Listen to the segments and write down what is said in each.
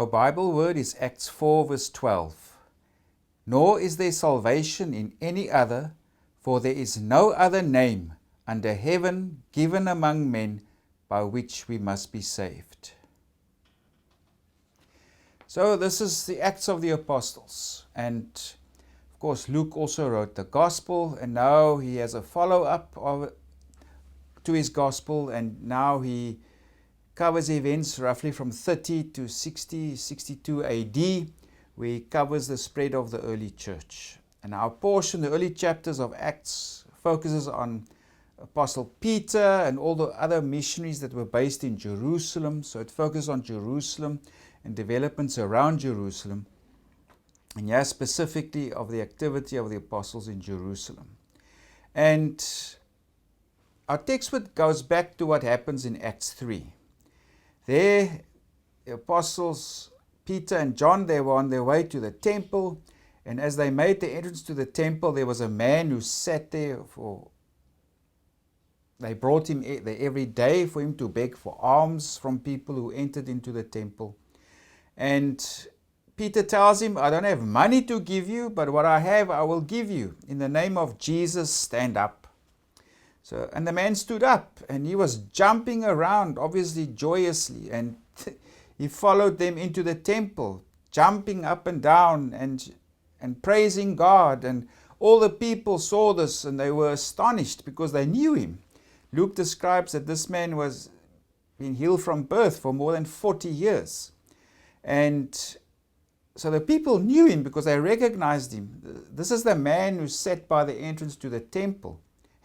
Our Bible word is Acts 4 verse 12. Nor is there salvation in any other, for there is no other name under heaven given among men by which we must be saved. So this is the Acts of the Apostles, and of course Luke also wrote the Gospel, and now he has a follow-up to his Gospel, and now he covers events roughly from 30 to 60, 62 AD, where he covers the spread of the early church. And our portion, the early chapters of Acts, focuses on Apostle Peter and all the other missionaries that were based in Jerusalem. So it focuses on Jerusalem and developments around Jerusalem, and yes, specifically of the activity of the apostles in Jerusalem. And our text goes back to what happens in Acts 3. There, the apostles Peter and John, they were on their way to the temple, and as they made the entrance to the temple, there was a man who sat there they brought him there every day for him to beg for alms from people who entered into the temple. And Peter tells him, I don't have money to give you, but what I have, I will give you. In the name of Jesus, stand up. And the man stood up, and he was jumping around, obviously joyously, and he followed them into the temple, jumping up and down and praising God. And all the people saw this, and they were astonished because they knew him. Luke describes that this man was been healed from birth for more than 40 years. And so the people knew him because they recognized him. This is the man who sat by the entrance to the temple.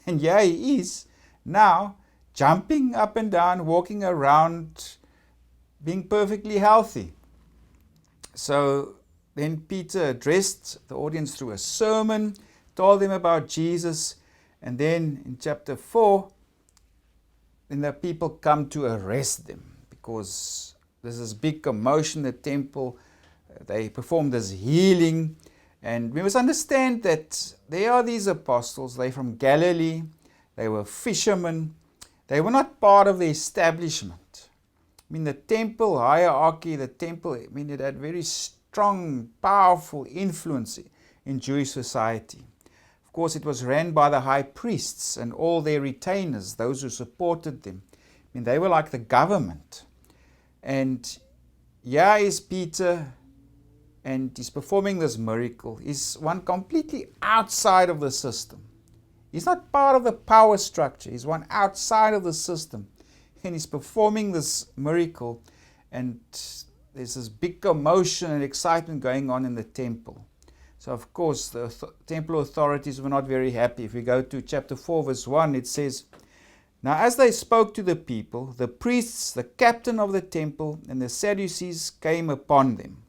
And here he is now, jumping up and down, walking around, being perfectly healthy. So then Peter addressed the audience through a sermon, told them about Jesus, and then in chapter 4, then the people come to arrest them because there's this big commotion in the temple. They perform this healing. And we must understand that there are these apostles. They're from Galilee. They were fishermen. They were not part of the establishment. I mean, the temple hierarchy, it had very strong, powerful influence in Jewish society. Of course, it was ran by the high priests and all their retainers, those who supported them. I mean, they were like the government. And here is Peter, and he's performing this miracle. He's one completely outside of the system. He's not part of the power structure. He's one outside of the system. And he's performing this miracle. And there's this big commotion and excitement going on in the temple. So, of course, the temple authorities were not very happy. If we go to chapter 4, verse 1, it says, Now as they spoke to the people, the priests, the captain of the temple, and the Sadducees came upon them.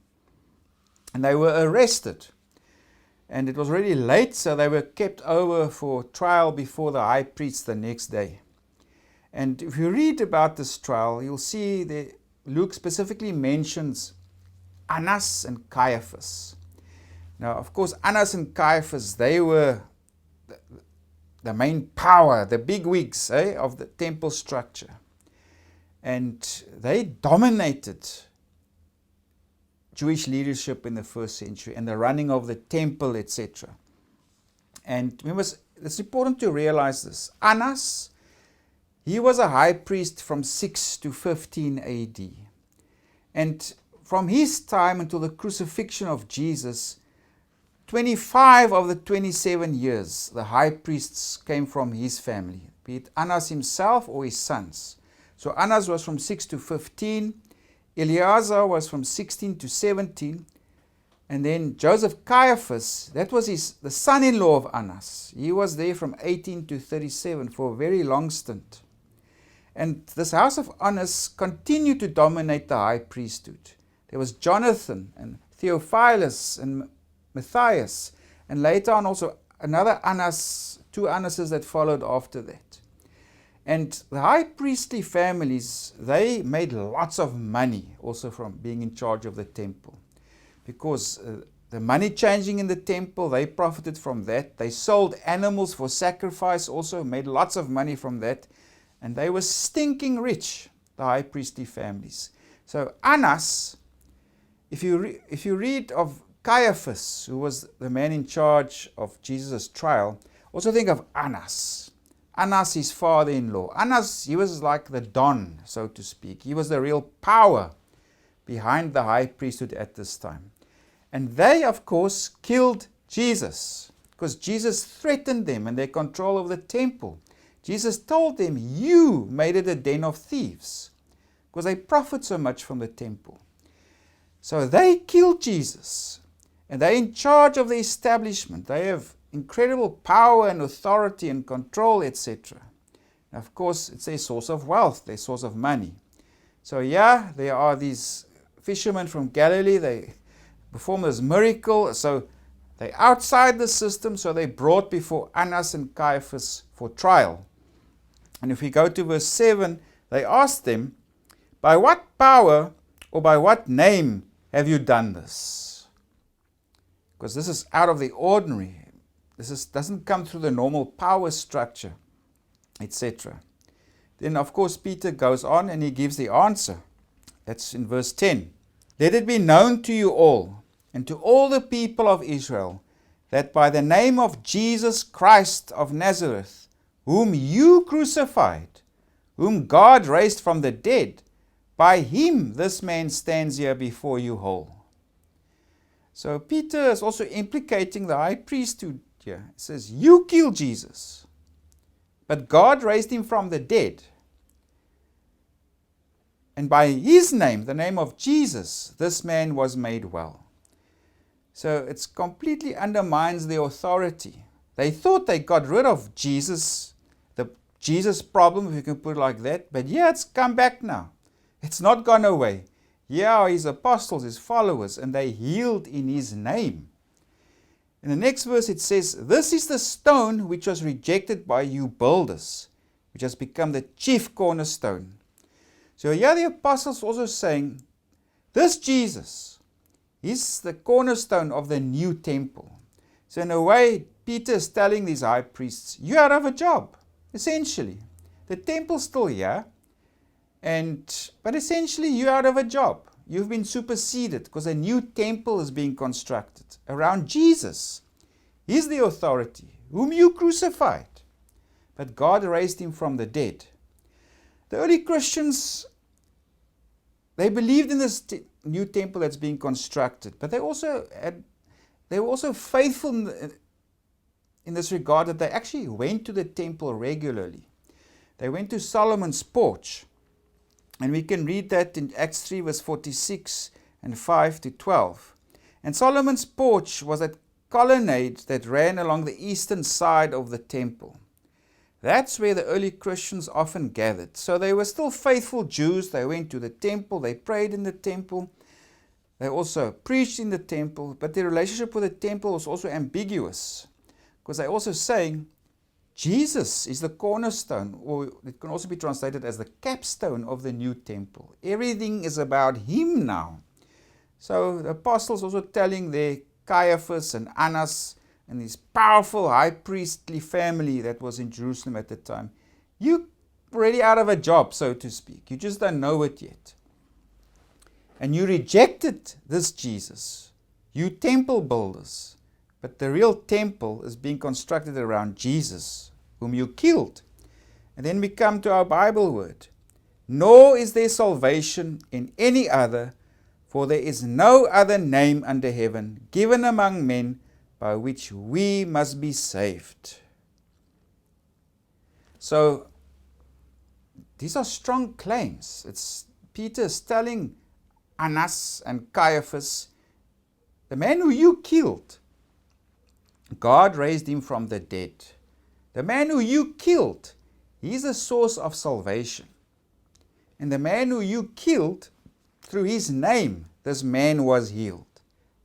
And they were arrested. And it was already late, so they were kept over for trial before the high priest the next day. And if you read about this trial, you'll see that Luke specifically mentions Annas and Caiaphas. Now, of course, Annas and Caiaphas, they were the main power, the bigwigs of the temple structure. And they dominated Jewish leadership in the first century and the running of the temple, etc. And it's important to realize this. Annas, he was a high priest from 6 to 15 AD. And from his time until the crucifixion of Jesus, 25 of the 27 years, the high priests came from his family, be it Annas himself or his sons. So Annas was from 6 to 15, Eleazar was from 16 to 17, and then Joseph Caiaphas, that was the son-in-law of Annas. He was there from 18 to 37 for a very long stint. And this house of Annas continued to dominate the high priesthood. There was Jonathan and Theophilus and Matthias, and later on also another Annas, 2 Annases that followed after that. And the high priestly families, they made lots of money also from being in charge of the temple. Because the money changing in the temple, they profited from that. They sold animals for sacrifice, also made lots of money from that. And they were stinking rich, the high priestly families. So Annas, if you read of Caiaphas, who was the man in charge of Jesus' trial, also think of Annas. Annas, his father-in-law. Annas, he was like the Don, so to speak. He was the real power behind the high priesthood at this time. And they, of course, killed Jesus, because Jesus threatened them and their control of the temple. Jesus told them, you made it a den of thieves, because they profit so much from the temple. So they killed Jesus, and they're in charge of the establishment. They have incredible power and authority and control, etc. Of course, it's their source of wealth, their source of money. So yeah, there are these fishermen from Galilee. They perform this miracle. So they're outside the system, so they're brought before Annas and Caiaphas for trial. And if we go to verse 7, they ask them, by what power or by what name have you done this? Because this is out of the ordinary. Doesn't come through the normal power structure, etc. Then, of course, Peter goes on and he gives the answer. That's in verse 10. Let it be known to you all and to all the people of Israel that by the name of Jesus Christ of Nazareth, whom you crucified, whom God raised from the dead, by him this man stands here before you whole. So Peter is also implicating the high priesthood here. He says, you killed Jesus, but God raised him from the dead. And by his name, the name of Jesus, this man was made well. So it completely undermines the authority. They thought they got rid of Jesus, the Jesus problem, if you can put it like that. But yeah, it's come back now. It's not gone away. Here are his apostles, his followers, and they healed in his name. In the next verse it says, this is the stone which was rejected by you builders, which has become the chief cornerstone. So here the apostles also saying, this Jesus is the cornerstone of the new temple. So in a way, Peter is telling these high priests, you're out of a job, essentially. The temple's still here, but essentially you're out of a job. You've been superseded because a new temple is being constructed around Jesus. He's the authority, whom you crucified. But God raised him from the dead. The early Christians, they believed in this new temple that's being constructed, but they were also faithful in this regard that they actually went to the temple regularly. They went to Solomon's porch, and we can read that in Acts 3 verse 46 and 5 to 12. And Solomon's porch was a colonnade that ran along the eastern side of the temple. That's where the early Christians often gathered. So they were still faithful Jews. They went to the temple, they prayed in the temple, they also preached in the temple, but their relationship with the temple was also ambiguous, because they're also saying, Jesus is the cornerstone, or it can also be translated as the capstone of the new temple. Everything is about him now. So the apostles also telling their Caiaphas and Annas and this powerful high priestly family that was in Jerusalem at the time, you're already out of a job, so to speak. You just don't know it yet. And you rejected this Jesus, you temple builders. But the real temple is being constructed around Jesus, whom you killed. And then we come to our Bible word. Nor is there salvation in any other, for there is no other name under heaven given among men by which we must be saved. So, these are strong claims. Peter is telling Annas and Caiaphas, the man who you killed, God raised him from the dead. The man who you killed, he's a source of salvation. And the man who you killed, through his name, this man was healed.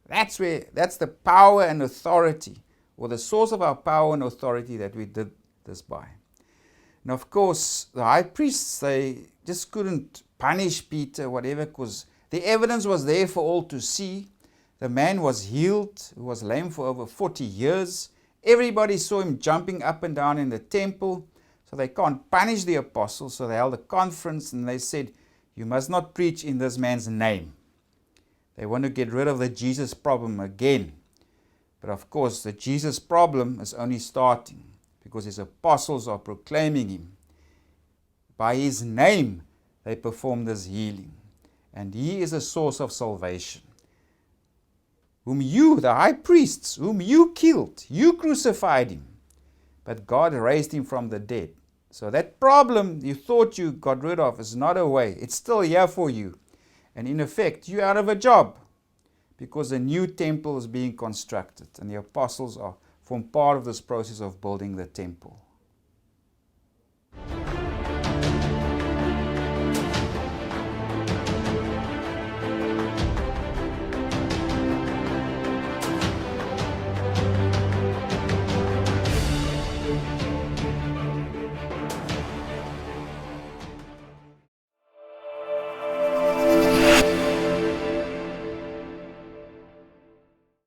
That's the power and authority, or the source of our power and authority that we did this by. And of course, the high priests, they just couldn't punish Peter, whatever, because the evidence was there for all to see. The man was healed, who was lame for over 40 years. Everybody saw him jumping up and down in the temple. So they can't punish the apostles. So they held a conference and they said, you must not preach in this man's name. They want to get rid of the Jesus problem again. But of course, the Jesus problem is only starting because his apostles are proclaiming him. By his name, they perform this healing. And he is a source of salvation. Whom you, the high priests, whom you killed, you crucified him. But God raised him from the dead. So that problem you thought you got rid of is not away. It's still here for you. And in effect, you're out of a job. Because a new temple is being constructed. And the apostles form part of this process of building the temple.